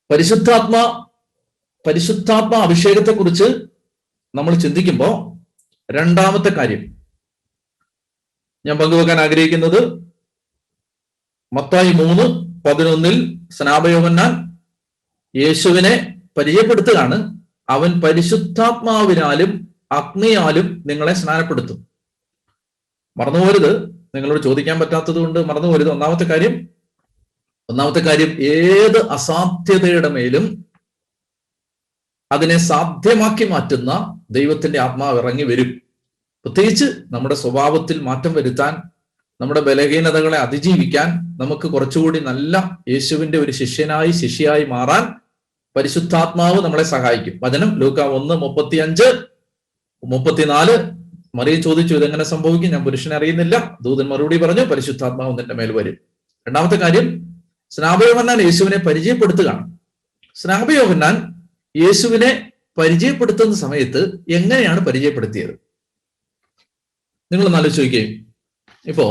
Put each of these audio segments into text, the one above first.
പരിശുദ്ധാത്മ അഭിഷേകത്തെക്കുറിച്ച് നമ്മൾ ചിന്തിക്കുമ്പോൾ രണ്ടാമത്തെ കാര്യം ഞാൻ പങ്കുവെക്കാൻ ആഗ്രഹിക്കുന്നത് മത്തായി 3:11 സ്നാപയോഹന്നാൻ യേശുവിനെ പരിചയപ്പെടുത്തുകയാണ്. അവൻ പരിശുദ്ധാത്മാവിനാലും അഗ്നിയാലും നിങ്ങളെ സ്നാനപ്പെടുത്തും. മറന്നുപോരുത്, നിങ്ങളോട് ചോദിക്കാൻ പറ്റാത്തത് കൊണ്ട് മറന്നുപോരുത്. ഒന്നാമത്തെ കാര്യം ഏത് അസാധ്യതയുടെ മേലും അതിനെ സാധ്യമാക്കി മാറ്റുന്ന ദൈവത്തിന്റെ ആത്മാവ് ഇറങ്ങി വരും. പ്രത്യേകിച്ച് നമ്മുടെ സ്വഭാവത്തിൽ മാറ്റം വരുത്താൻ, നമ്മുടെ ബലഹീനതകളെ അതിജീവിക്കാൻ, നമുക്ക് കുറച്ചുകൂടി നല്ല യേശുവിന്റെ ഒരു ശിഷ്യയായി മാറാൻ പരിശുദ്ധാത്മാവ് നമ്മളെ സഹായിക്കും. വചനം ലൂക്ക 1:35-34. മറിയ ചോദിച്ചു, ഇതെങ്ങനെ സംഭവിക്കും? ഞാൻ പുരുഷനെ അറിയുന്നില്ല. ദൂതൻ മറുപടി പറഞ്ഞു, പരിശുദ്ധാത്മാവ് നിന്റെ മേൽ വരും. രണ്ടാമത്തെ കാര്യം, സ്നാപയോഹന്നാൻ യേശുവിനെ പരിചയപ്പെടുത്തുകയാണ്. സ്നാപയോഹന്നാൻ യേശുവിനെ പരിചയപ്പെടുത്തുന്ന സമയത്ത് എങ്ങനെയാണ് പരിചയപ്പെടുത്തിയത്? നിങ്ങളൊന്ന് ആലോചിക്കുകയും, ഇപ്പോ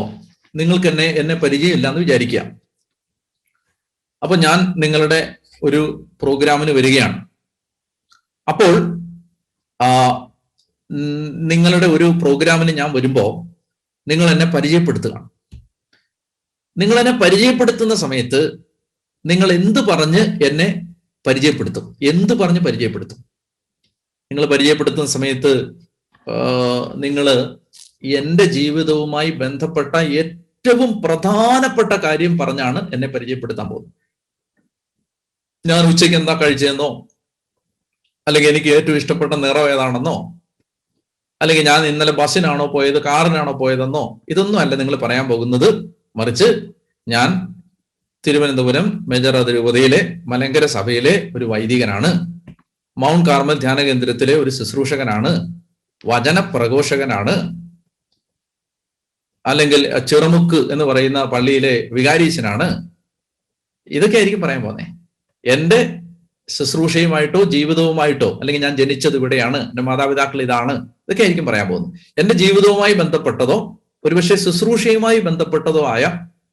നിങ്ങൾക്ക് എന്നെ പരിചയമില്ല എന്ന് വിചാരിക്കുക. അപ്പൊ ഞാൻ നിങ്ങളുടെ ഒരു പ്രോഗ്രാമിന് വരികയാണ്. അപ്പോൾ നിങ്ങളുടെ ഒരു പ്രോഗ്രാമിന് ഞാൻ വരുമ്പോൾ നിങ്ങൾ എന്നെ പരിചയപ്പെടുത്തുകയാണ്. നിങ്ങൾ എന്നെ പരിചയപ്പെടുത്തുന്ന സമയത്ത് നിങ്ങൾ എന്ത് പറഞ്ഞ് എന്നെ പരിചയപ്പെടുത്തും? നിങ്ങൾ പരിചയപ്പെടുത്തുന്ന സമയത്ത് നിങ്ങൾ എൻ്റെ ജീവിതവുമായി ബന്ധപ്പെട്ട ഏറ്റവും പ്രധാനപ്പെട്ട കാര്യം പറഞ്ഞാണ് എന്നെ പരിചയപ്പെടുത്താൻ പോകുന്നത്. ഞാൻ ഉച്ചയ്ക്ക് എന്താ കഴിച്ചതെന്നോ, അല്ലെങ്കിൽ എനിക്ക് ഏറ്റവും ഇഷ്ടപ്പെട്ട നിറം ഏതാണെന്നോ, അല്ലെങ്കിൽ ഞാൻ ഇന്നലെ ബസ്സിനാണോ പോയത്, കാറിനാണോ പോയതെന്നോ, ഇതൊന്നും അല്ല നിങ്ങൾ പറയാൻ പോകുന്നത്. മറിച്ച് ഞാൻ തിരുവനന്തപുരം മേജർ അതിരൂപതയിലെ മലങ്കര സഭയിലെ ഒരു വൈദികനാണ്, മൗണ്ട് കാർമൽ ധ്യാന കേന്ദ്രത്തിലെ ഒരു ശുശ്രൂഷകനാണ്, വചന പ്രഘോഷകനാണ്, അല്ലെങ്കിൽ ചെറുമുക്ക് എന്ന് പറയുന്ന പള്ളിയിലെ വികാരീശനാണ്. ഇതൊക്കെ ആയിരിക്കും പറയാൻ പോകുന്നത്. എൻ്റെ ശുശ്രൂഷയുമായിട്ടോ ജീവിതവുമായിട്ടോ, അല്ലെങ്കിൽ ഞാൻ ജനിച്ചത് ഇവിടെയാണ്, എൻ്റെ മാതാപിതാക്കൾ ഇതാണ്, ഇതൊക്കെ ആയിരിക്കും പറയാൻ പോകുന്നത്. എൻ്റെ ജീവിതവുമായി ബന്ധപ്പെട്ടതോ ഒരുപക്ഷെ ശുശ്രൂഷയുമായി ബന്ധപ്പെട്ടതോ ആയ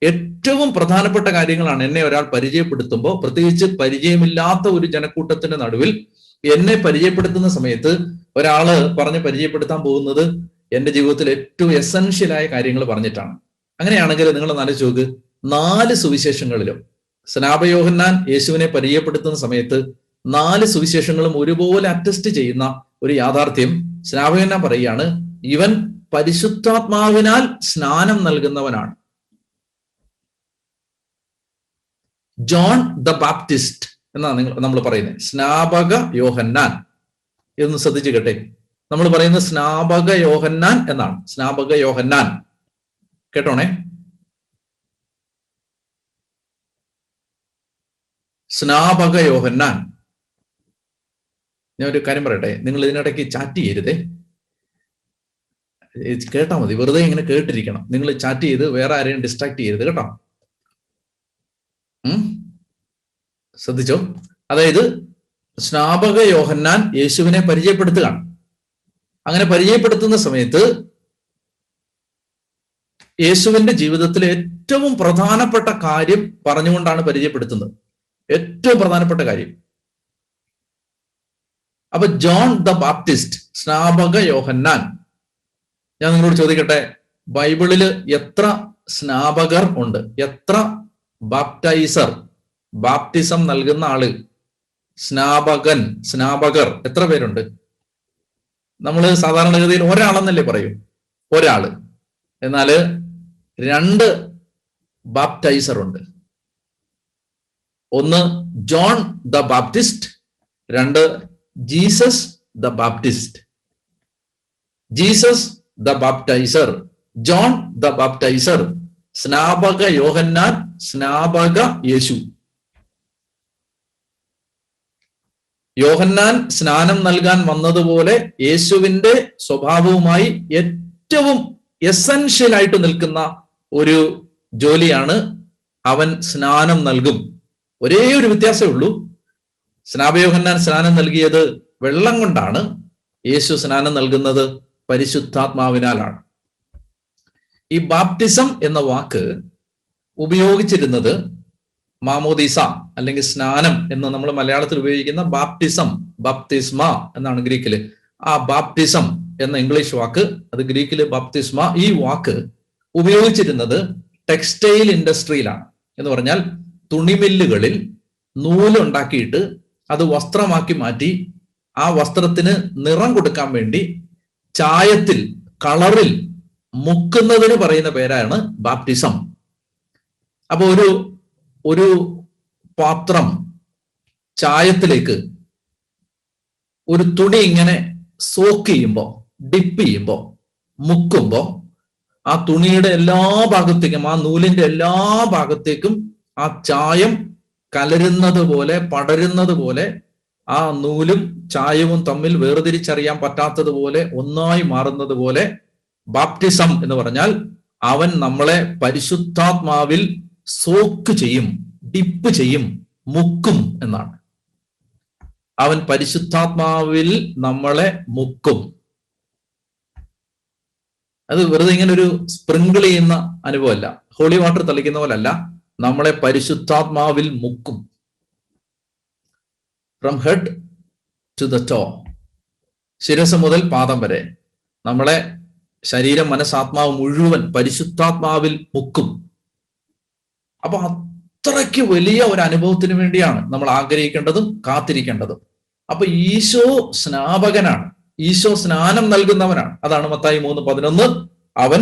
ഏറ്റവും പ്രധാനപ്പെട്ട കാര്യങ്ങളാണ് എന്നെ ഒരാൾ പരിചയപ്പെടുത്തുമ്പോൾ, പ്രത്യേകിച്ച് പരിചയമില്ലാത്ത ഒരു ജനക്കൂട്ടത്തിന്റെ നടുവിൽ എന്നെ പരിചയപ്പെടുത്തുന്ന സമയത്ത് ഒരാള് പറഞ്ഞ് പരിചയപ്പെടുത്താൻ പോകുന്നത് എൻ്റെ ജീവിതത്തിൽ ഏറ്റവും എസൻഷ്യലായ കാര്യങ്ങൾ പറഞ്ഞിട്ടാണ്. അങ്ങനെയാണെങ്കിൽ നിങ്ങൾ ആലോചിച്ച് നോക്ക്, 4 സുവിശേഷങ്ങളിലും സ്നാപയോഹന്നാൻ യേശുവിനെ പരിചയപ്പെടുത്തുന്ന സമയത്ത് 4 സുവിശേഷങ്ങളും ഒരുപോലെ അറ്റസ്റ്റ് ചെയ്യുന്ന ഒരു യാഥാർത്ഥ്യം സ്നാപയോഹന്നാൻ പറയുകയാണ്, ഇവൻ പരിശുദ്ധാത്മാവിനാൽ സ്നാനം നൽകുന്നവനാണ്. ജോൺ ദ ബാപ്റ്റിസ്റ്റ് എന്നാണ് നമ്മൾ പറയുന്നത്, സ്നാപക യോഹന്നാൻ. ഇതൊന്ന് ശ്രദ്ധിച്ചു കേട്ടെ, നമ്മൾ പറയുന്നത് സ്നാപക യോഹന്നാൻ എന്നാണ്. സ്നാപക യോഹന്നാൻ കേട്ടോണേ. സ്നാപക യോഹന്നാൻ. ഞാൻ ഒരു കാര്യം പറയട്ടെ, നിങ്ങൾ ഇതിനിടയ്ക്ക് ചാറ്റ് ചെയ്യരുതേ, കേട്ടാ മതി. വെറുതെ ഇങ്ങനെ കേട്ടിരിക്കണം. നിങ്ങൾ ചാറ്റ് ചെയ്ത് വേറെ ആരെയും ഡിസ്ട്രാക്ട് ചെയ്യരുത് കേട്ടോ. ശ്രദ്ധിച്ചോ? അതായത് സ്നാപക യോഹന്നാൻ യേശുവിനെ പരിചയപ്പെടുത്തുകയാണ്. അങ്ങനെ പരിചയപ്പെടുത്തുന്ന സമയത്ത് യേശുവിന്റെ ജീവിതത്തിലെ ഏറ്റവും പ്രധാനപ്പെട്ട കാര്യം പറഞ്ഞുകൊണ്ടാണ് പരിചയപ്പെടുത്തുന്നത്. ഏറ്റവും പ്രധാനപ്പെട്ട കാര്യം. അപ്പൊ ജോൺ ദ ബാപ്റ്റിസ്റ്റ്, സ്നാപക യോഹന്നാൻ. ഞാൻ നിങ്ങളോട് ചോദിക്കട്ടെ, ബൈബിളിൽ എത്ര സ്നാപകർ ഉണ്ട്? എത്ര ബാപ്റ്റൈസർ, ബാപ്റ്റിസം നൽകുന്ന ആള്, സ്നാപകർ എത്ര പേരുണ്ട്? നമ്മൾ സാധാരണഗതിയിൽ ഒരാളെന്നല്ലേ പറയൂ, ഒരാള്. എന്നാല് 2 ബാപ്റ്റൈസർ ഉണ്ട്. ഒന്ന് John the Baptist, 2 Jesus the Baptist. Jesus the baptiser, John the baptiser, സ്നാപക യോഹന്നാൻ, സ്നാപക യേശു. യോഹന്നാൻ സ്നാനം നൽകാൻ വന്നതുപോലെ യേശുവിന്റെ സ്വഭാവവുമായി ഏറ്റവും എസൻഷ്യൽ ആയിട്ട് നിൽക്കുന്ന ഒരു ജോലിയാണ് അവൻ സ്നാനം നൽകും. ഒരേ ഒരു വ്യത്യാസമേ ഉള്ളൂ, സ്നാപയോഹന്നാൻ സ്നാനം നൽകിയത് വെള്ളം കൊണ്ടാണ്, യേശു സ്നാനം നൽകുന്നത് പരിശുദ്ധാത്മാവിനാലാണ്. ഈ ബാപ്റ്റിസം എന്ന വാക്ക് ഉപയോഗിച്ചിരുന്നത് മാമോദീസ അല്ലെങ്കിൽ സ്നാനം എന്ന് നമ്മൾ മലയാളത്തിൽ ഉപയോഗിക്കുന്ന ബാപ്റ്റിസം, ബാപ്തിസ്മ എന്നാണ് ഗ്രീക്കില്. ആ ബാപ്റ്റിസം എന്ന ഇംഗ്ലീഷ് വാക്ക്, അത് ഗ്രീക്കില് ബാപ്തിസ്മ, ഈ വാക്ക് ഉപയോഗിച്ചിരുന്നത് ടെക്സ്റ്റൈൽ ഇൻഡസ്ട്രിയിലാണ്. എന്ന് പറഞ്ഞാൽ തുണിമില്ലുകളിൽ നൂലുണ്ടാക്കിയിട്ട് അത് വസ്ത്രമാക്കി മാറ്റി ആ വസ്ത്രത്തിന് നിറം കൊടുക്കാൻ വേണ്ടി ചായത്തിൽ, കളറിൽ മുക്കുന്നതിന് പറയുന്ന പേരാണ് ബാപ്റ്റിസം. അപ്പൊ ഒരു പാത്രം ചായത്തിലേക്ക് ഒരു തുണി ഇങ്ങനെ സോക്ക് ചെയ്യുമ്പോ, ഡിപ്പ് ചെയ്യുമ്പോ, മുക്കുമ്പോ ആ തുണിയുടെ എല്ലാ ഭാഗത്തേക്കും, ആ നൂലിന്റെ എല്ലാ ഭാഗത്തേക്കും ആ ചായം കലരുന്നത് പോലെ, പടരുന്നത് പോലെ, ആ നൂലും ചായവും തമ്മിൽ വേർതിരിച്ചറിയാൻ പറ്റാത്തതുപോലെ ഒന്നായി മാറുന്നത് പോലെ ബാപ്റ്റിസം എന്ന് പറഞ്ഞാൽ അവൻ നമ്മളെ പരിശുദ്ധാത്മാവിൽ സോക്ക് ചെയ്യും, ഡിപ്പ് ചെയ്യും, മുക്കും എന്നാണ്. അവൻ പരിശുദ്ധാത്മാവിൽ നമ്മളെ മുക്കും. അത് വെറുതെ ഇങ്ങനെ ഒരു സ്പ്രിങ്കിൾ ചെയ്യുന്ന അനുഭവമല്ല, ഹോളി വാട്ടർ തളിക്കുന്ന പോലല്ല, നമ്മളെ പരിശുദ്ധാത്മാവിൽ മുക്കും. From head to the toe, ശിരസ് മുതൽ പാദം വരെ നമ്മളെ ശരീരം, മനസ്സാത്മാവ് മുഴുവൻ പരിശുദ്ധാത്മാവിൽ മുക്കും. അപ്പൊ അത്രയ്ക്ക് വലിയ ഒരു അനുഭവത്തിന് വേണ്ടിയാണ് നമ്മൾ ആഗ്രഹിക്കേണ്ടതും കാത്തിരിക്കേണ്ടതും. അപ്പൊ ഈശോ സ്നാപകനാണ്, ഈശോ സ്നാനം നൽകുന്നവനാണ്. അതാണ് മത്തായി 3:11, അവൻ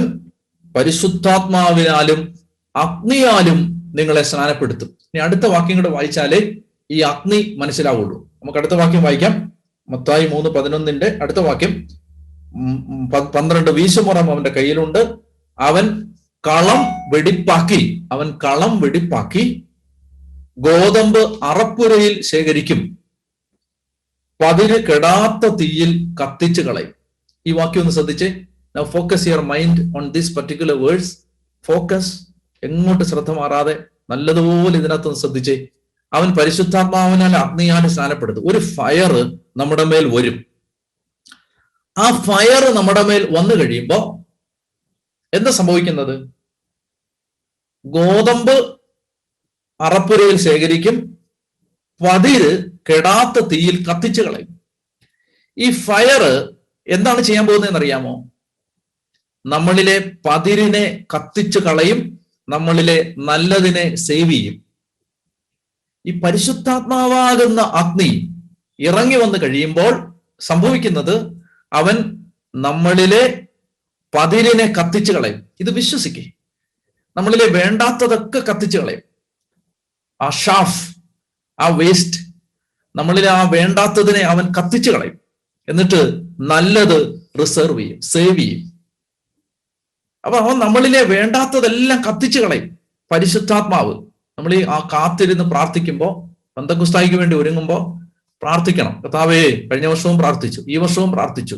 പരിശുദ്ധാത്മാവിനാലും അഗ്നിയാലും നിങ്ങളെ സ്നാനപ്പെടുത്തും. ഇനി അടുത്ത വാക്യം കൂടെ വായിച്ചാലേ ഈ അഗ്നി മനസ്സിലാവുള്ളൂ. നമുക്ക് അടുത്ത വാക്യം വായിക്കാം. മത്തായി 3:11 അടുത്ത വാക്യം 12. വീശുമുറം അവന്റെ കയ്യിലുണ്ട്, അവൻ കളം വെടിപ്പാക്കി ഗോതമ്പ് അറപ്പുരയിൽ ശേഖരിക്കും, പതിര് കെടാത്ത തീയിൽ കത്തിച്ചു കളയും. ഈ വാക്യം ഒന്ന് ശ്രദ്ധിച്ചേ. Now focus your mind on this particular verse. Focus, എങ്ങോട്ട് ശ്രദ്ധ മാറാതെ നല്ലതുപോലെ ഇതിനകത്തൊന്ന് ശ്രദ്ധിച്ചേ. അവൻ പരിശുദ്ധാത്മാവിനാൽ അഗ്നിയാൽ സ്നാനപ്പെടുത്തും. ഒരു ഫയർ നമ്മുടെ മേൽ വരും. ആ ഫയർ നമ്മുടെ മേൽ വന്നു കഴിയുമ്പോ എന്താ സംഭവിക്കുന്നത്? ഗോതമ്പ് അറപ്പുരയിൽ ശേഖരിക്കും, പതിര് കെടാത്ത തീയിൽ കത്തിച്ചു കളയും. ഈ ഫയർ എന്താണ് ചെയ്യാൻ പോകുന്നതെന്ന് അറിയാമോ? നമ്മളിലെ പതിരിനെ കത്തിച്ചു കളയും, നമ്മളിലെ നല്ലതിനെ സേവ് ചെയ്യും. ഈ പരിശുദ്ധാത്മാവാകുന്ന അഗ്നി ഇറങ്ങി വന്നു കഴിയുമ്പോൾ സംഭവിക്കുന്നത്, അവൻ നമ്മളിലെ പതിരിനെ കത്തിച്ചു കളയും. ഇത് വിശ്വസിക്കേ. നമ്മളിലെ വേണ്ടാത്തതൊക്കെ കത്തിച്ചു കളയും. ആ ഷാഫ്, ആ വേസ്റ്റ്, നമ്മളിലെ ആ വേണ്ടാത്തതിനെ അവൻ കത്തിച്ചു കളയും. എന്നിട്ട് നല്ലത് റിസർവ് ചെയ്യും, സേവ് ചെയ്യും. അപ്പൊ അവൻ നമ്മളിലെ വേണ്ടാത്തതെല്ലാം കത്തിച്ചു കളയും. പരിശുദ്ധാത്മാവ്. നമ്മൾ ഈ ആ കാത്തിരുന്ന് പ്രാർത്ഥിക്കുമ്പോൾ, പെന്തക്കോസ്തായിക്ക് വേണ്ടി ഒരുങ്ങുമ്പോൾ പ്രാർത്ഥിക്കണം. കർത്താവേ, കഴിഞ്ഞ വർഷവും പ്രാർത്ഥിച്ചു, ഈ വർഷവും പ്രാർത്ഥിച്ചു,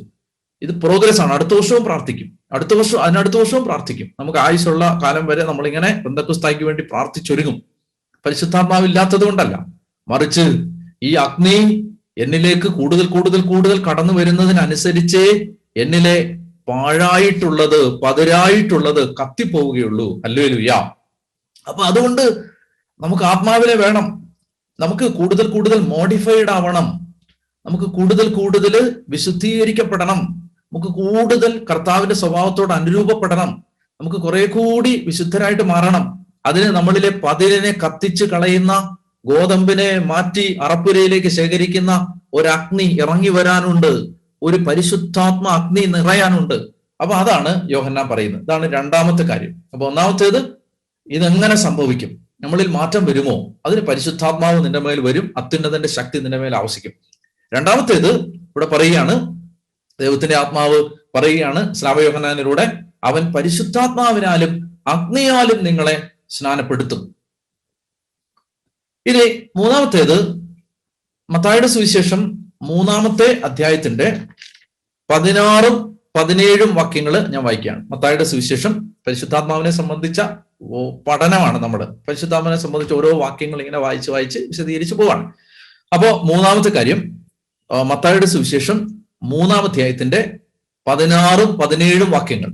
ഇത് പ്രോഗ്രസ് ആണ്, അടുത്ത വർഷവും പ്രാർത്ഥിക്കും, അതിനടുത്ത വർഷവും പ്രാർത്ഥിക്കും. നമുക്ക് ആയുസ്സുള്ള കാലം വരെ നമ്മളിങ്ങനെ പെന്തക്കോസ്തായിക്ക് വേണ്ടി പ്രാർത്ഥിച്ചൊരുങ്ങും. പരിശുദ്ധാത്മാവില്ലാത്തത് കൊണ്ടല്ല, മറിച്ച് ഈ അഗ്നി എന്നിലേക്ക് കൂടുതൽ കൂടുതൽ കൂടുതൽ കടന്നു വരുന്നതിനനുസരിച്ചേ എന്നിലെ പാഴായിട്ടുള്ളത്, പതിരായിട്ടുള്ളത് കത്തിപ്പോവുകയുള്ളൂ. ഹല്ലേലൂയ. അപ്പൊ അതുകൊണ്ട് നമുക്ക് ആത്മാവിനെ വേണം. നമുക്ക് കൂടുതൽ കൂടുതൽ മോഡിഫൈഡ് ആവണം. നമുക്ക് കൂടുതൽ കൂടുതൽ വിശുദ്ധീകരിക്കപ്പെടണം. നമുക്ക് കൂടുതൽ കർത്താവിന്റെ സ്വഭാവത്തോട് അനുരൂപപ്പെടണം. നമുക്ക് കുറെ കൂടി വിശുദ്ധരായിട്ട് മാറണം. അതിന് നമ്മളിലെ പതിരിനെ കത്തിച്ച് കളയുന്ന, ഗോതമ്പിനെ മാറ്റി അറപ്പുരയിലേക്ക് ശേഖരിക്കുന്ന ഒരു അഗ്നി ഇറങ്ങി വരാനുണ്ട്. ഒരു പരിശുദ്ധാത്മ അഗ്നി നിറയാനുണ്ട്. അപ്പൊ അതാണ് യോഹന്നാൻ പറയുന്നത്. ഇതാണ് രണ്ടാമത്തെ കാര്യം. അപ്പൊ ഒന്നാമത്തേത്, ഇതെങ്ങനെ സംഭവിക്കും? നമ്മളിൽ മാറ്റം വരുമോ? അതിന് പരിശുദ്ധാത്മാവ് നിന്റെ മേൽ വരും, അത്യുന്നതന്റെ ശക്തി നിന്റെ മേൽ ആവശ്യിക്കും. രണ്ടാമത്തേത് ഇവിടെ പറയുകയാണ്, ദൈവത്തിന്റെ ആത്മാവ് പറയുകയാണ് സ്നാപക യോഹന്നാനിലൂടെ, അവൻ പരിശുദ്ധാത്മാവിനാലും അഗ്നിയാലും നിങ്ങളെ സ്നാനപ്പെടുത്തും. ഇനി മൂന്നാമത്തേത്, മത്തായിയുടെ സുവിശേഷം 3-ാമത്തെ അധ്യായത്തിന്റെ 16-17 വാക്യങ്ങൾ ഞാൻ വായിക്കുകയാണ്. മത്തായിയുടെ സുവിശേഷം പരിശുദ്ധാത്മാവിനെ സംബന്ധിച്ച പഠനമാണ്. നമ്മൾ പരിശുദ്ധാത്മാവിനെ സംബന്ധിച്ച ഓരോ വാക്യങ്ങൾ ഇങ്ങനെ വായിച്ച് വായിച്ച് വിശദീകരിച്ച് പോവാണ്. അപ്പോ മൂന്നാമത്തെ കാര്യം, മത്തായിയുടെ സുവിശേഷം 3-ാം അധ്യായത്തിന്റെ 16-17 വാക്യങ്ങൾ.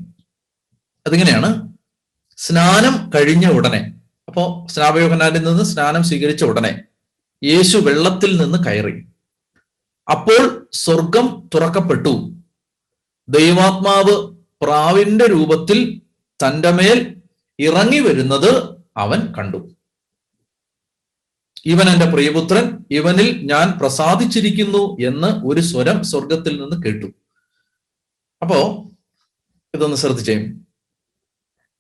അതിങ്ങനെയാണ്: സ്നാനം കഴിഞ്ഞ ഉടനെ, അപ്പോ സ്നാപക യോഹന്നാനിൽ നിന്ന് സ്നാനം സ്വീകരിച്ച ഉടനെ യേശു വെള്ളത്തിൽ നിന്ന് കയറി. അപ്പോൾ സ്വർഗം തുറക്കപ്പെട്ടു. ദൈവാത്മാവ് പ്രാവിന്റെ രൂപത്തിൽ തന്റെ മേൽ ഇറങ്ങി വരുന്നത് അവൻ കണ്ടു. ഇവൻ എന്റെ പ്രിയപുത്രൻ, ഇവനിൽ ഞാൻ പ്രസാദിച്ചിരിക്കുന്നു എന്ന് ഒരു സ്വരം സ്വർഗത്തിൽ നിന്ന് കേട്ടു. അപ്പോ ഇതൊന്ന് ശ്രദ്ധിച്ചേ.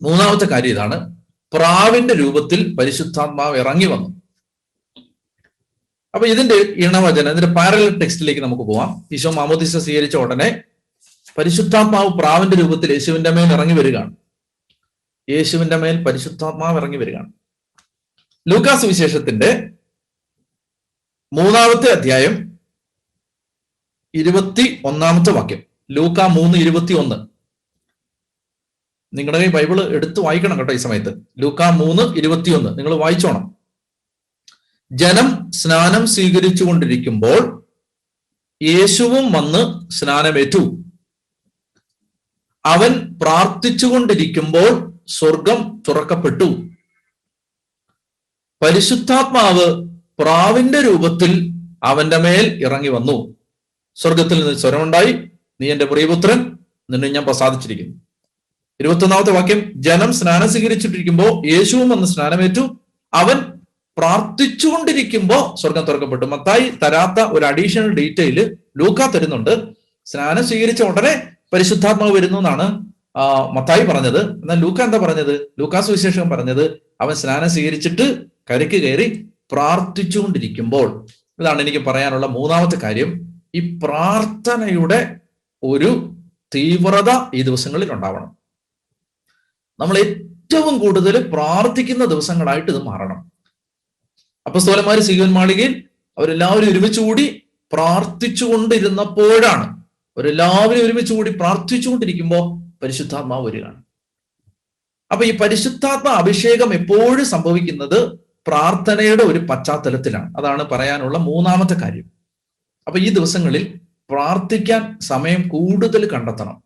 മൂന്നാമത്തെ കാര്യം ഇതാണ്, പ്രാവിന്റെ രൂപത്തിൽ പരിശുദ്ധാത്മാവ് ഇറങ്ങി വന്നു. അപ്പൊ ഇതിന്റെ ഇണവചനം, ഇതിന്റെ പാരലൽ ടെക്സ്റ്റിലേക്ക് നമുക്ക് പോവാം. ഈശോ മാമോദീസ സ്വീകരിച്ച ഉടനെ പരിശുദ്ധാത്മാവ് പ്രാവിന്റെ രൂപത്തിൽ യേശുവിന്റെ മേൽ ഇറങ്ങി വരികയാണ്. യേശുവിന്റെ മേൽ പരിശുദ്ധാത്മാവ് ഇറങ്ങി വരികയാണ്. ലൂക്കാ സുവിശേഷത്തിന്റെ 3-ാമത്തെ അധ്യായം 21-ാമത്തെ വാക്യം. ലൂക്കാ 3:21. നിങ്ങളുടെ കൈ ബൈബിള് എടുത്ത് വായിക്കണം കേട്ടോ ഈ സമയത്ത്. ലൂക്കാ 3:21 നിങ്ങൾ വായിച്ചോണം. ജനം സ്നാനം സ്വീകരിച്ചു കൊണ്ടിരിക്കുമ്പോൾ യേശുവും വന്ന് സ്നാനമേറ്റു. അവൻ പ്രാർത്ഥിച്ചുകൊണ്ടിരിക്കുമ്പോൾ സ്വർഗം തുറക്കപ്പെട്ടു. പരിശുദ്ധാത്മാവ് പ്രാവിന്റെ രൂപത്തിൽ അവന്റെ മേൽ ഇറങ്ങി വന്നു. സ്വർഗത്തിൽ നിന്ന് സ്വരമുണ്ടായി, നീ എന്റെ പ്രിയപുത്രൻ, നിന്നെ ഞാൻ പ്രസാദിച്ചിരിക്കുന്നു. 21-ാമത്തെ വാക്യം, ജനം സ്നാനം സ്വീകരിച്ചിട്ടിരിക്കുമ്പോൾ യേശുവും വന്ന് സ്നാനമേറ്റു. അവൻ പ്രാർത്ഥിച്ചുകൊണ്ടിരിക്കുമ്പോൾ സ്വർഗം തുറക്കപ്പെട്ടു. മത്തായി തരാത്ത ഒരു അഡീഷണൽ ഡീറ്റെയിൽ ലൂക്കാ തരുന്നുണ്ട്. സ്നാനം സ്വീകരിച്ച ഉടനെ പരിശുദ്ധാത്മാവ് വരുന്നു എന്നാണ് മത്തായി പറഞ്ഞത്. എന്നാൽ ലൂക്ക എന്താ പറഞ്ഞത്? ലൂക്കാ സുവിശേഷം പറഞ്ഞത് അവൻ സ്നാനം സ്വീകരിച്ചിട്ട് കരയ്ക്ക് കയറി പ്രാർത്ഥിച്ചുകൊണ്ടിരിക്കുമ്പോൾ. ഇതാണ് എനിക്ക് പറയാനുള്ള മൂന്നാമത്തെ കാര്യം. ഈ പ്രാർത്ഥനയുടെ ഒരു തീവ്രത ഈ ദിവസങ്ങളിൽ ഉണ്ടാവണം. നമ്മൾ ഏറ്റവും കൂടുതൽ പ്രാർത്ഥിക്കുന്ന ദിവസങ്ങളായിട്ട് ഇത് മാറണം. അപ്പോസ്തലന്മാർ സീയോൻ മാളികയിൽ അവരെല്ലാവരും ഒരുമിച്ച് കൂടി പ്രാർത്ഥിച്ചുകൊണ്ടിരുന്നപ്പോഴാണ്, അവരെല്ലാവരും ഒരുമിച്ച് കൂടി പ്രാർത്ഥിച്ചുകൊണ്ടിരിക്കുമ്പോൾ പരിശുദ്ധാത്മാവ് വരികയാണ്. അപ്പൊ ഈ പരിശുദ്ധാത്മ അഭിഷേകം എപ്പോഴും സംഭവിക്കുന്നത് പ്രാർത്ഥനയുടെ ഒരു പശ്ചാത്തലത്തിലാണ്. അതാണ് പറയാനുള്ള മൂന്നാമത്തെ കാര്യം. അപ്പൊ ഈ ദിവസങ്ങളിൽ പ്രാർത്ഥിക്കാൻ സമയം കൂടുതൽ കണ്ടെത്തണം.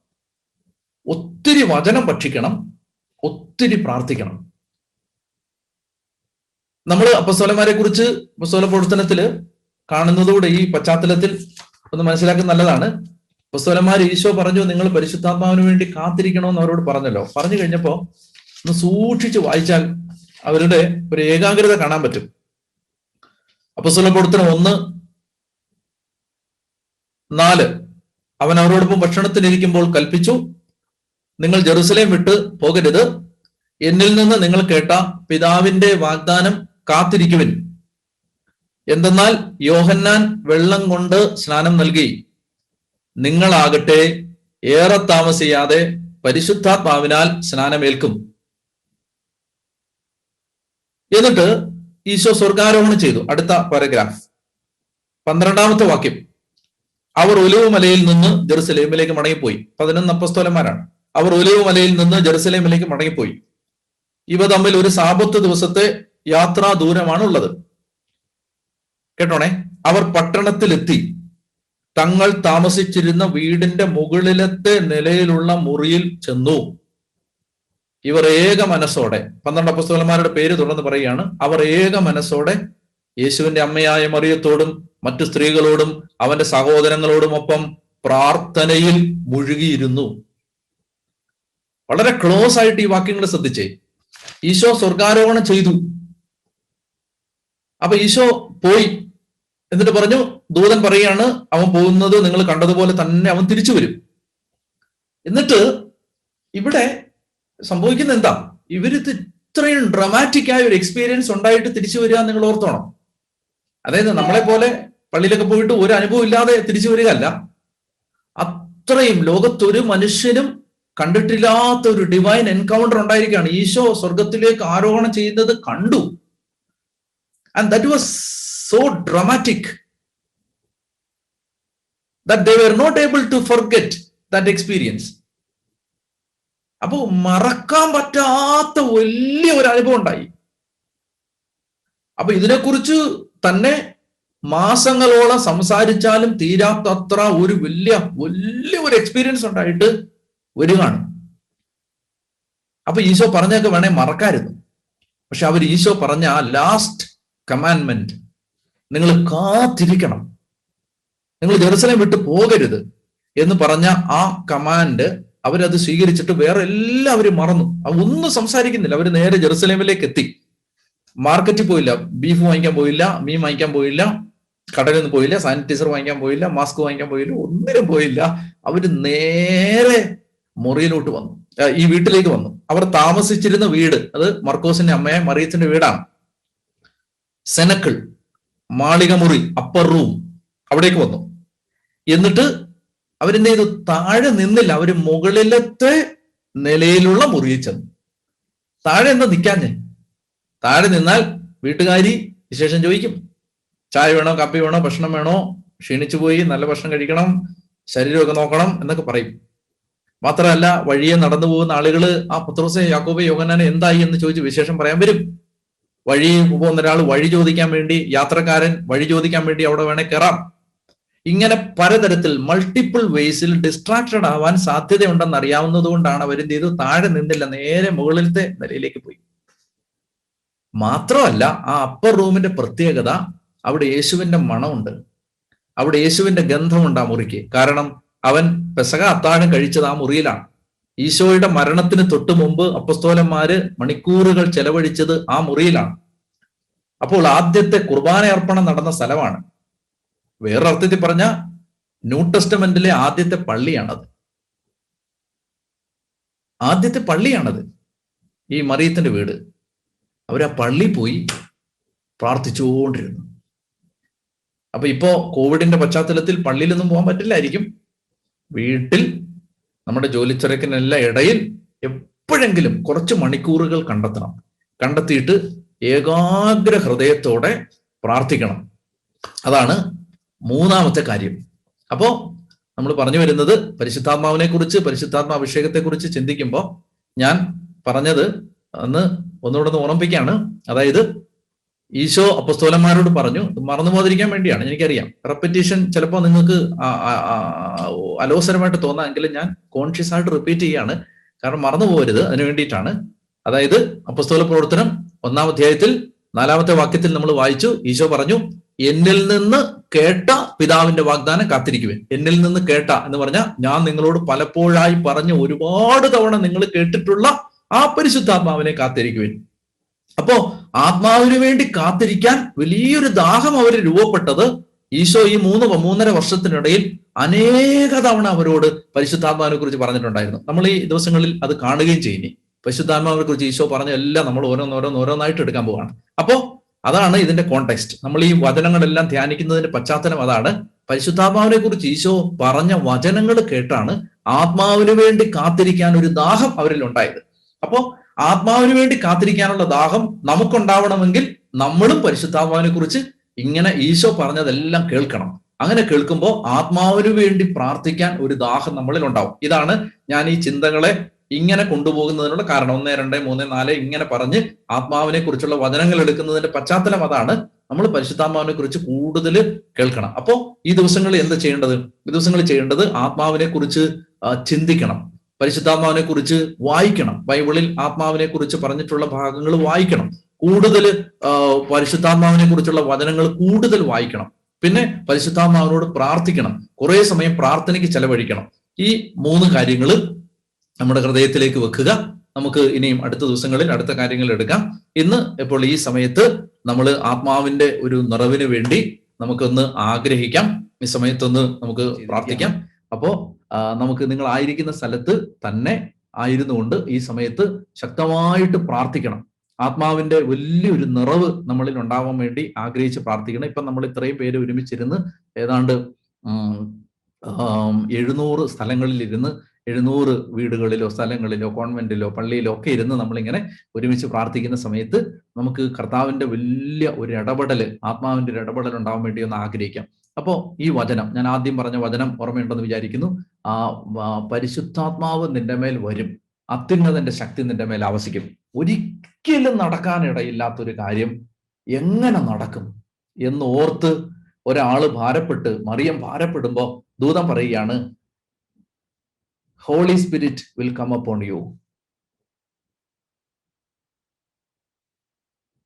ഒത്തിരി വചനം ഭക്ഷിക്കണം, ഒത്തിരി പ്രാർത്ഥിക്കണം. നമ്മൾ അപ്പോസ്തലന്മാരെ കുറിച്ച് അപ്പോസ്തല പ്രവർത്തനത്തിൽ കാണുന്നതോടെ ഈ പശ്ചാത്തലത്തിൽ ഒന്ന് മനസ്സിലാക്കുന്നത് നല്ലതാണ്. അപ്പോസ്തലന്മാർ ഈശോ പറഞ്ഞു നിങ്ങൾ പരിശുദ്ധാത്മാവിന് വേണ്ടി കാത്തിരിക്കണമെന്ന് അവരോട് പറഞ്ഞല്ലോ. പറഞ്ഞു കഴിഞ്ഞപ്പോ ഒന്ന് സൂക്ഷിച്ച് വായിച്ചാൽ അവരുടെ ഒരു ഏകാഗ്രത കാണാൻ പറ്റും. അപ്പോസ്തല പ്രവർത്തനം 1:4 അവൻ അവരോടൊപ്പം ഭക്ഷണത്തിനിരിക്കുമ്പോൾ കൽപ്പിച്ചു, നിങ്ങൾ ജെറുസലേം വിട്ട് പോകരുത്, എന്നിൽ നിന്ന് നിങ്ങൾ കേട്ട പിതാവിന്റെ വാഗ്ദാനം കാത്തിരിക്കുവിൻ. എന്തെന്നാൽ യോഹന്നാൻ വെള്ളം കൊണ്ട് സ്നാനം നൽകി, നിങ്ങളാകട്ടെ ഏറെ താമസിയാതെ പരിശുദ്ധാത്മാവിനാൽ സ്നാനമേൽക്കും. എന്നിട്ട് ഈശോ സ്വർഗാരോഹണം ചെയ്തു. അടുത്ത പാരഗ്രാഫ് 12-ാമത്തെ വാക്യം, അവർ ഒലിവ് മലയിൽ നിന്ന് ജെറുസലേമിലേക്ക് മടങ്ങിപ്പോയി. 11 അപ്പോസ്തലന്മാരാണ്. അവർ ഒലിവ് മലയിൽ നിന്ന് ജെറുസലേമിലേക്ക് മടങ്ങിപ്പോയി. ഇവ തമ്മിൽ ഒരു സാബത്ത് ദിവസത്തെ യാത്രാ ദൂരമാണ് ഉള്ളത്. കേട്ടോണേ, അവർ പട്ടണത്തിലെത്തി തങ്ങൾ താമസിച്ചിരുന്ന വീടിന്റെ മുകളിലത്തെ നിലയിലുള്ള മുറിയിൽ ചെന്നു. ഇവർ ഏക മനസ്സോടെ, 12 അപ്പോസ്തലന്മാരുടെ പേര് തുടർന്ന് പറയുകയാണ്, അവർ ഏക മനസ്സോടെ യേശുവിന്റെ അമ്മയായ മറിയത്തോടും മറ്റു സ്ത്രീകളോടും അവന്റെ സഹോദരങ്ങളോടുമൊപ്പം പ്രാർത്ഥനയിൽ മുഴുകിയിരുന്നു. വളരെ ക്ലോസ് ആയിട്ട് ഈ വാക്യങ്ങൾ ശ്രദ്ധിച്ചേ. ഈശോ സ്വർഗാരോഹണം ചെയ്തു. അപ്പൊ ഈശോ പോയി. എന്നിട്ട് പറഞ്ഞു, ദൂതൻ പറയാണ് അവൻ പോകുന്നത് നിങ്ങൾ കണ്ടതുപോലെ തന്നെ അവൻ തിരിച്ചു വരും. എന്നിട്ട് ഇവിടെ സംഭവിക്കുന്ന എന്താ? ഇവരിത് ഇത്രയും ഡ്രമാറ്റിക് ആയ ഒരു എക്സ്പീരിയൻസ് ഉണ്ടായിട്ട് തിരിച്ചു വരിക നിങ്ങൾ ഓർത്തോണം. അതായത് നമ്മളെ പോലെ പള്ളിയിലൊക്കെ പോയിട്ട് ഒരു അനുഭവം ഇല്ലാതെ തിരിച്ചു വരിക അല്ല. അത്രയും ലോകത്തൊരു മനുഷ്യനും കണ്ടിട്ടില്ലാത്ത ഒരു ഡിവൈൻ എൻകൗണ്ടർ ഉണ്ടായിരിക്കുകയാണ്. ഈശോ സ്വർഗത്തിലേക്ക് ആരോഹണം ചെയ്യുന്നത് കണ്ടു. And that was so dramatic that they were not able to forget that experience. അപ്പോ മറക്കാൻ പറ്റാത്ത വലിയ ഒരു അനുഭവം ഉണ്ടായി. അപ്പൊ ഇതിനെക്കുറിച്ച് തന്നെ മാസങ്ങളോളം സംസാരിച്ചാലും തീരാത്തത്ര ഒരു വലിയ ഒരു എക്സ്പീരിയൻസ് ഉണ്ടായിട്ട് വരികയാണ്. അപ്പൊ ഈശോ പറഞ്ഞൊക്കെ വേണേ മറക്കായിരുന്നു. പക്ഷെ അവർ ഈശോ പറഞ്ഞ ആ ലാസ്റ്റ് കമാൻഡ്മെന്റ്, നിങ്ങൾ കാത്തിരിക്കണം, നിങ്ങൾ ജെറുസലേം വിട്ട് പോകരുത് എന്ന് പറഞ്ഞ ആ കമാൻഡ് അവരത് സ്വീകരിച്ചിട്ട് വേറെ എല്ലാവരും മറന്നു. ഒന്നും സംസാരിക്കുന്നില്ല. അവർ നേരെ ജെറുസലേമിലേക്ക് എത്തി. മാർക്കറ്റിൽ പോയില്ല, ബീഫ് വാങ്ങിക്കാൻ പോയില്ല, മീൻ വാങ്ങിക്കാൻ പോയില്ല, കടലിൽ നിന്ന് പോയില്ല, സാനിറ്റൈസർ വാങ്ങിക്കാൻ പോയില്ല, മാസ്ക് വാങ്ങിക്കാൻ പോയില്ല, ഒന്നിനും പോയില്ല. അവര് നേരെ മുറിയിലോട്ട് വന്നു, ഈ വീട്ടിലേക്ക് വന്നു. അവർ താമസിച്ചിരുന്ന വീട് അത് മർക്കോസിന്റെ അമ്മയെ മറിയത്തിന്റെ വീടാണ്. സെനക്കിൾ, മാളിക മുറി, അപ്പർ റൂം, അവിടേക്ക് വന്നു. എന്നിട്ട് അവരെന്ത് ചെയ്തു? താഴെ നിന്നില്ല, അവര് മുകളിലത്തെ നിലയിലുള്ള മുറിയിൽ ചെന്നു. താഴെ എന്താ നിൽക്കാഞ്ഞേ? താഴെ നിന്നാൽ വീട്ടുകാരി വിശേഷം ചോദിക്കും. ചായ വേണോ, കാപ്പി വേണോ, ഭക്ഷണം വേണോ, ക്ഷീണിച്ചു പോയി, നല്ല ഭക്ഷണം കഴിക്കണം, ശരീരമൊക്കെ നോക്കണം എന്നൊക്കെ പറയും. മാത്രമല്ല വഴിയെ നടന്നു പോകുന്ന ആളുകള് ആ പത്രോസെ, യാക്കോബെ, യോഹന്നാനെ എന്തായി എന്ന് ചോദിച്ച് വിശേഷം പറയാൻ വരും. വഴി പോകുന്ന ഒരാൾ വഴി ചോദിക്കാൻ വേണ്ടി, യാത്രക്കാരൻ വഴി ചോദിക്കാൻ വേണ്ടി അവിടെ വേണേ കയറാം. ഇങ്ങനെ പലതരത്തിൽ മൾട്ടിപ്പിൾ വേസിൽ ഡിസ്ട്രാക്റ്റഡ് ആവാൻ സാധ്യതയുണ്ടെന്ന് അറിയാവുന്നത് കൊണ്ടാണ് അവരെന്ത് ചെയ്തു? താഴെ നിന്നില്ല, നേരെ മുകളിലത്തെ നിലയിലേക്ക് പോയി. മാത്രമല്ല ആ അപ്പർ റൂമിന്റെ പ്രത്യേകത, അവിടെ യേശുവിന്റെ മണമുണ്ട്, അവിടെ യേശുവിന്റെ ഗന്ധമുണ്ട് ആ മുറിക്ക്. കാരണം അവൻ പെസഹ അത്താഴം കഴിച്ചത് ആ മുറിയിലാണ്. ഈശോയുടെ മരണത്തിന് തൊട്ടു മുമ്പ് അപ്പസ്തോലന്മാര് മണിക്കൂറുകൾ ചെലവഴിച്ചത് ആ മുറിയിലാണ്. അപ്പോൾ ആദ്യത്തെ കുർബാന അർപ്പണം നടന്ന സ്ഥലമാണ്. വേറൊരർത്ഥത്തിൽ പറഞ്ഞ ന്യൂ ടെസ്റ്റമെന്റിലെ ആദ്യത്തെ പള്ളിയാണത്. ആദ്യത്തെ പള്ളിയാണത് ഈ മറിയത്തിന്റെ വീട്. അവരാ പള്ളി പോയി പ്രാർത്ഥിച്ചുകൊണ്ടിരുന്നു. അപ്പൊ ഇപ്പോ കോവിഡിന്റെ പശ്ചാത്തലത്തിൽ പള്ളിയിലൊന്നും പോകാൻ പറ്റില്ലായിരിക്കും. വീട്ടിൽ നമ്മുടെ ജോലിത്തിരക്കിനെല്ലാം ഇടയിൽ എപ്പോഴെങ്കിലും കുറച്ച് മണിക്കൂറുകൾ കണ്ടെത്തണം. കണ്ടെത്തിയിട്ട് ഏകാഗ്ര ഹൃദയത്തോടെ പ്രാർത്ഥിക്കണം. അതാണ് മൂന്നാമത്തെ കാര്യം. അപ്പോ നമ്മൾ പറഞ്ഞു വരുന്നത് പരിശുദ്ധാത്മാവിനെ കുറിച്ച്, പരിശുദ്ധാത്മാഭിഷേകത്തെ കുറിച്ച് ചിന്തിക്കുമ്പോൾ ഞാൻ പറഞ്ഞത് ഒന്നുകൂടെ ഓർമ്മിപ്പിക്കുകയാണ്. അതായത് ഈശോ അപ്പസ്തോലന്മാരോട് പറഞ്ഞു, മറന്നു പോകാതിരിക്കാൻ വേണ്ടിയാണ്, എനിക്കറിയാം റെപ്പറ്റീഷൻ ചിലപ്പോൾ നിങ്ങൾക്ക് അലോസരമായിട്ട് തോന്നാമെങ്കിലും ഞാൻ കോൺഷ്യസ് ആയിട്ട് റിപ്പീറ്റ് ചെയ്യാണ്. കാരണം മറന്നു പോകരുത്, അതിനു വേണ്ടിയിട്ടാണ്. അതായത് അപ്പസ്തോല പ്രവർത്തനം 1-ാം അധ്യായത്തിൽ 4-ാമത്തെ വാക്യത്തിൽ നമ്മൾ വായിച്ചു, ഈശോ പറഞ്ഞു, എന്നിൽ നിന്ന് കേട്ട പിതാവിന്റെ വാഗ്ദാനം കാത്തിരിക്കുവേൻ. എന്നിൽ നിന്ന് കേട്ട എന്ന് പറഞ്ഞാൽ ഞാൻ നിങ്ങളോട് പലപ്പോഴായി പറഞ്ഞ് ഒരുപാട് തവണ നിങ്ങൾ കേട്ടിട്ടുള്ള ആ പരിശുദ്ധാത്മാവിനെ കാത്തിരിക്കുവേൻ. അപ്പോ ആത്മാവിന് വേണ്ടി കാത്തിരിക്കാൻ വലിയൊരു ദാഹം അവർ രൂപപ്പെട്ടത് ഈശോ ഈ 3.5 വർഷത്തിനിടയിൽ അനേക തവണ അവരോട് പരിശുദ്ധാത്മാവിനെ കുറിച്ച് പറഞ്ഞിട്ടുണ്ടായിരുന്നു. നമ്മൾ ഈ ദിവസങ്ങളിൽ അത് കാണുകയും ചെയ്യുന്നു. പരിശുദ്ധാത്മാവിനെ കുറിച്ച് ഈശോ പറഞ്ഞ എല്ലാം നമ്മൾ ഓരോന്നായിട്ട് എടുക്കാൻ പോവാണ്. അപ്പോ അതാണ് ഇതിന്റെ കോണ്ടെക്സ്റ്റ്. നമ്മൾ ഈ വചനങ്ങളെല്ലാം ധ്യാനിക്കുന്നതിന്റെ പശ്ചാത്തലം അതാണ്. പരിശുദ്ധാത്മാവിനെ കുറിച്ച് ഈശോ പറഞ്ഞ വചനങ്ങൾ കേട്ടാണ് ആത്മാവിന് വേണ്ടി കാത്തിരിക്കാൻ ഒരു ദാഹം അവരിൽ ഉണ്ടായത്. അപ്പോ ആത്മാവിന് വേണ്ടി കാത്തിരിക്കാനുള്ള ദാഹം നമുക്കുണ്ടാവണമെങ്കിൽ നമ്മളും പരിശുദ്ധാത്മാവിനെ കുറിച്ച് ഇങ്ങനെ ഈശോ പറഞ്ഞതെല്ലാം കേൾക്കണം. അങ്ങനെ കേൾക്കുമ്പോൾ ആത്മാവിന് വേണ്ടി പ്രാർത്ഥിക്കാൻ ഒരു ദാഹം നമ്മളിൽ ഉണ്ടാവും. ഇതാണ് ഞാൻ ഈ ചിന്തകളെ ഇങ്ങനെ കൊണ്ടുപോകുന്നതിനുള്ള കാരണം. 1, 2, 3, 4 ഇങ്ങനെ പറഞ്ഞ് ആത്മാവിനെ കുറിച്ചുള്ള വചനങ്ങൾ എടുക്കുന്നതിന്റെ പശ്ചാത്തലം അതാണ്. നമ്മൾ പരിശുദ്ധാത്മാവിനെ കുറിച്ച് കൂടുതൽ കേൾക്കണം. അപ്പോ ഈ ദിവസങ്ങളിൽ എന്താ ചെയ്യേണ്ടത്? ഈ ദിവസങ്ങളിൽ ചെയ്യേണ്ടത് ആത്മാവിനെ കുറിച്ച് ചിന്തിക്കണം, പരിശുദ്ധാത്മാവിനെ കുറിച്ച് വായിക്കണം. ബൈബിളിൽ ആത്മാവിനെ കുറിച്ച് പറഞ്ഞിട്ടുള്ള ഭാഗങ്ങൾ വായിക്കണം. കൂടുതൽ പരിശുദ്ധാത്മാവിനെ കുറിച്ചുള്ള വചനങ്ങൾ കൂടുതൽ വായിക്കണം. പിന്നെ പരിശുദ്ധാത്മാവിനോട് പ്രാർത്ഥിക്കണം. കുറെ സമയം പ്രാർത്ഥനയ്ക്ക് ചെലവഴിക്കണം. ഈ 3 കാര്യങ്ങൾ നമ്മുടെ ഹൃദയത്തിലേക്ക് വെക്കുക. നമുക്ക് ഇനിയും അടുത്ത ദിവസങ്ങളിൽ അടുത്ത കാര്യങ്ങൾ എടുക്കാം. ഇന്ന് ഇപ്പോൾ ഈ സമയത്ത് നമ്മൾ ആത്മാവിന്റെ ഒരു നിറവിന് വേണ്ടി നമുക്കൊന്ന് ആഗ്രഹിക്കാം. ഈ സമയത്തൊന്ന് നമുക്ക് പ്രാർത്ഥിക്കാം. അപ്പോ നമുക്ക് നിങ്ങൾ ആയിരിക്കുന്ന സ്ഥലത്ത് തന്നെ ആയിരുന്നുകൊണ്ട് ഈ സമയത്ത് ശക്തമായിട്ട് പ്രാർത്ഥിക്കണം. ആത്മാവിന്റെ വലിയൊരു നിറവ് നമ്മളിൽ ഉണ്ടാവാൻ വേണ്ടി ആഗ്രഹിച്ച് പ്രാർത്ഥിക്കണം. ഇപ്പം നമ്മൾ ഇത്രയും പേര് ഒരുമിച്ചിരുന്ന് ഏതാണ്ട് 700 സ്ഥലങ്ങളിൽ ഇരുന്ന് 700 വീടുകളിലോ സ്ഥലങ്ങളിലോ കോൺവെന്റിലോ പള്ളിയിലോ ഒക്കെ ഇരുന്ന് നമ്മളിങ്ങനെ ഒരുമിച്ച് പ്രാർത്ഥിക്കുന്ന സമയത്ത് നമുക്ക് കർത്താവിന്റെ വലിയ ഒരു ഇടപെടൽ, ആത്മാവിന്റെ ഒരു ഇടപെടൽ ഉണ്ടാവാൻ വേണ്ടി ഒന്ന് ആഗ്രഹിക്കാം. അപ്പോ ഈ വചനം, ഞാൻ ആദ്യം പറഞ്ഞ വചനം ഓർമ്മയുണ്ടെന്ന് വിചാരിക്കുന്നു. ആ പരിശുദ്ധാത്മാവ് നിന്റെ മേൽ വരും, അത്യുന്നതന്റെ ശക്തി നിന്റെ മേൽ ആവസിക്കും. ഒരിക്കലും നടക്കാനിടയില്ലാത്തൊരു കാര്യം എങ്ങനെ നടക്കും എന്ന് ഓർത്ത് ഒരാള് ഭാരപ്പെട്ട്, മറിയം ഭാരപ്പെടുമ്പോ ദൂതൻ പറയുകയാണ്, Holy Spirit will come upon you.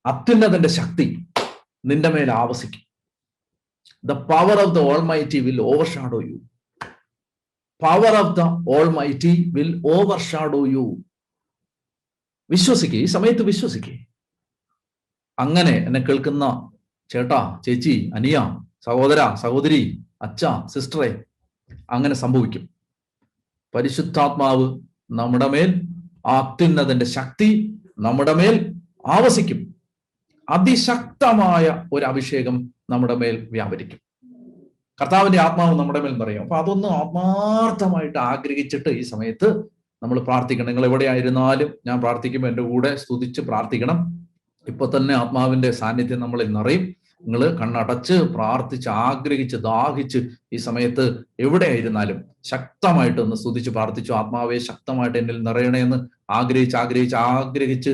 അത്യുന്നതന്റെ ശക്തി നിന്റെ മേൽ ആവസിക്കും. The power of the Almighty will overshadow you. Power of the Almighty will overshadow you. വിശ്വസിക്കുക, ഈ സമയത്ത് വിശ്വസിക്കുക. അങ്ങനെ എന്നെ കേൾക്കുന്ന ചേട്ടാ, ചേച്ചി, അനിയ, സഹോദര, സഹോദരി, അച്ഛ, സിസ്റ്ററെ, അങ്ങനെ സംഭവിക്കും. പരിശുദ്ധാത്മാവ് നമ്മുടെ മേൽ, അത്യുന്നതന്റെ ശക്തി നമ്മുടെ മേൽ ആവസിക്കും. അതിശക്തമായ ഒരു അഭിഷേകം നമ്മുടെ മേൽ വ്യാപരിക്കും. കർത്താവിന്റെ ആത്മാവ് നമ്മുടെ മേൽ പറയും. അപ്പൊ അതൊന്ന് ആത്മാർത്ഥമായിട്ട് ആഗ്രഹിച്ചിട്ട് ഈ സമയത്ത് നമ്മൾ പ്രാർത്ഥിക്കണം. നിങ്ങൾ എവിടെയായിരുന്നാലും ഞാൻ പ്രാർത്ഥിക്കുമ്പോൾ എൻ്റെ കൂടെ സ്തുതിച്ച് പ്രാർത്ഥിക്കണം. ഇപ്പൊ തന്നെ ആത്മാവിന്റെ സാന്നിധ്യം നമ്മളിൽ നിറയും. നിങ്ങൾ കണ്ണടച്ച് പ്രാർത്ഥിച്ച് ആഗ്രഹിച്ച് ദാഹിച്ച് ഈ സമയത്ത് എവിടെയായിരുന്നാലും ശക്തമായിട്ട് ഒന്ന് സ്തുതിച്ച് പ്രാർത്ഥിച്ചു. ആത്മാവെ ശക്തമായിട്ട് എന്നിൽ നിറയണേ എന്ന് ആഗ്രഹിച്ച്